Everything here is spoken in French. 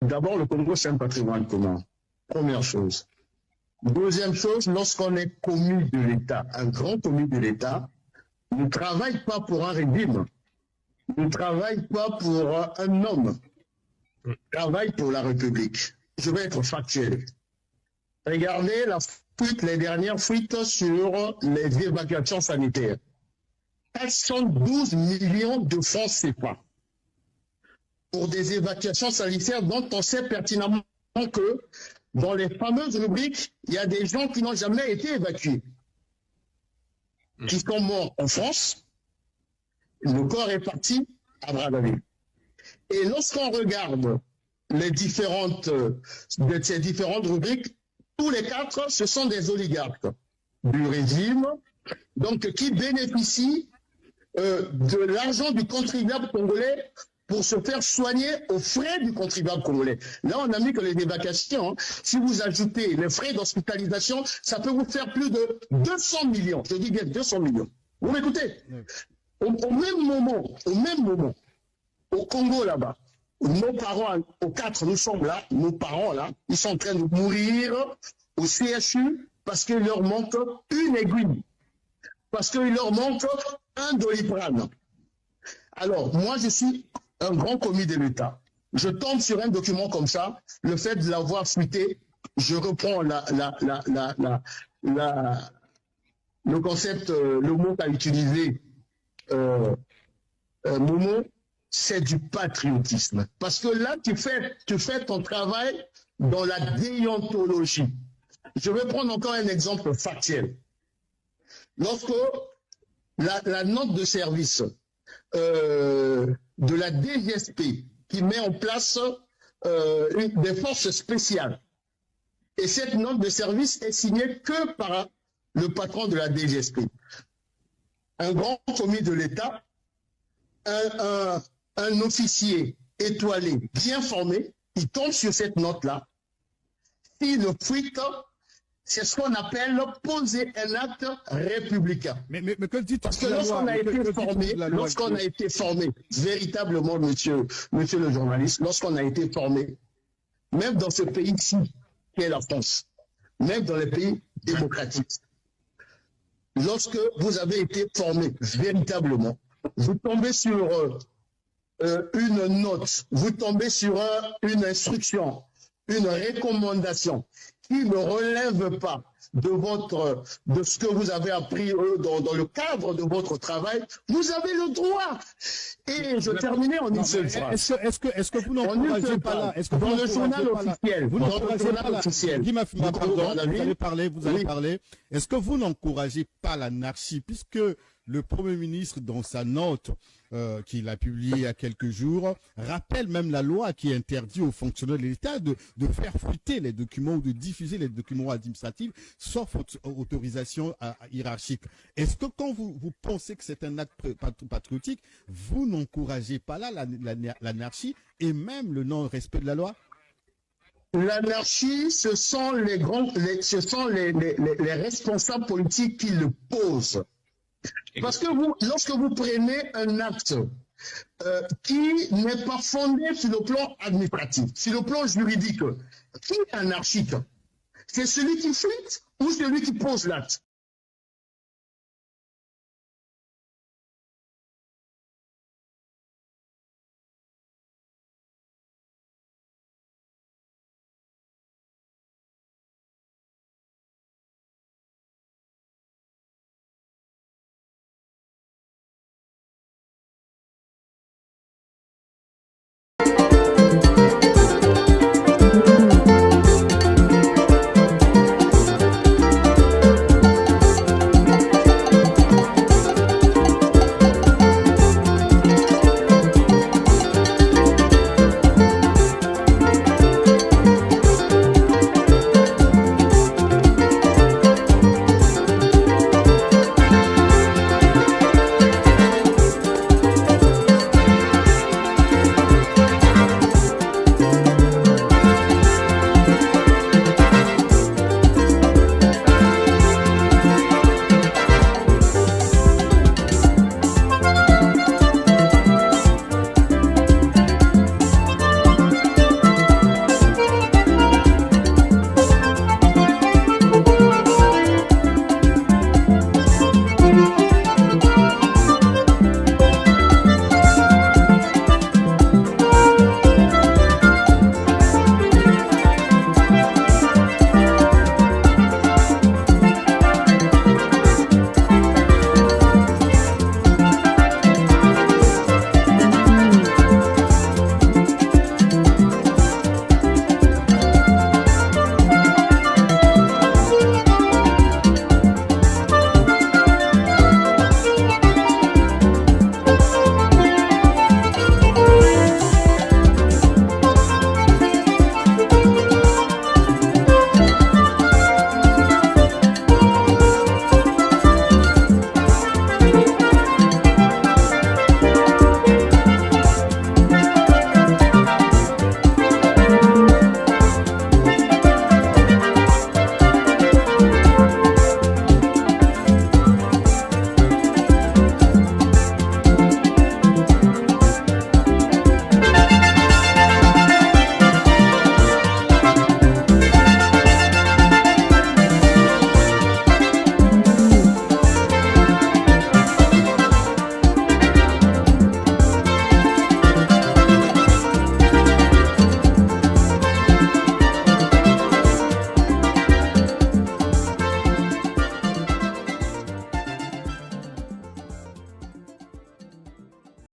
D'abord, le Congo, c'est un patrimoine commun. Première chose. Deuxième chose, lorsqu'on est commis de l'État, un grand commis de l'État, ne travaille pas pour un régime, ne travaille pas pour un homme, travaille pour la République. Je vais être factuel. Regardez les dernières fuites sur les évacuations sanitaires. 412 millions de francs CFA pour des évacuations sanitaires dont on sait pertinemment que dans les fameuses rubriques, il y a des gens qui n'ont jamais été évacués, qui sont morts en France. Le corps est parti à Brazzaville. Et lorsqu'on regarde de ces différentes rubriques, tous les quatre, ce sont des oligarques du régime, donc qui bénéficient de l'argent du contribuable congolais pour se faire soigner aux frais du contribuable congolais. Là, on a mis que les évacuations, hein, si vous ajoutez les frais d'hospitalisation, ça peut vous faire plus de 200 millions. Je dis bien 200 millions. Vous m'écoutez? Au même moment, au Congo là-bas, nos parents, aux quatre, nous sommes là, nos parents là, ils sont en train de mourir au CHU parce qu'il leur manque une aiguille, parce qu'il leur manque un Doliprane. Alors, moi, je suis un grand commis de l'État. Je tombe sur un document comme ça, le fait de l'avoir fuité, je reprends le concept, le mot qu'a utilisé Momo, c'est du patriotisme. Parce que là, tu fais ton travail dans la déontologie. Je vais prendre encore un exemple factuel. Lorsque la note de service de la DGSP qui met en place des forces spéciales, et cette note de service est signée que par le patron de la DGSP. Un grand commis de l'État, un officier étoilé, bien formé, il tombe sur cette note-là. S'il le fuite, c'est ce qu'on appelle poser un acte républicain. Mais que dit Parce que lorsqu'on a été formé, véritablement, monsieur le journaliste, lorsqu'on a été formé, même dans ce pays-ci, qui est la France, même dans les pays démocratiques, lorsque vous avez été formé véritablement, vous tombez sur une note, vous tombez sur une instruction, une recommandation qui ne relève pas de ce que vous avez appris dans le cadre de votre travail, vous avez le droit. Et je terminais en une seule phrase. Est-ce que vous n'encouragez pas là? Est-ce que dans le journal officiel, vous n'encouragez pas là? Guy Mafima, pardon, vous allez parler. Est-ce que vous n'encouragez pas l'anarchie, puisque le Premier ministre, dans sa note qu'il a publiée il y a quelques jours, rappelle même la loi qui interdit aux fonctionnaires de l'État de faire fuiter les documents ou de diffuser les documents administratifs, sauf autorisation hiérarchique. Est-ce que quand vous pensez que c'est un acte patriotique, vous n'encouragez pas là l'anarchie et même le non-respect de la loi? L'anarchie, ce sont les responsables politiques qui le posent. Parce que lorsque vous prenez un acte qui n'est pas fondé sur le plan administratif, sur le plan juridique, qui est anarchique? C'est celui qui fuite ou celui qui pose l'acte?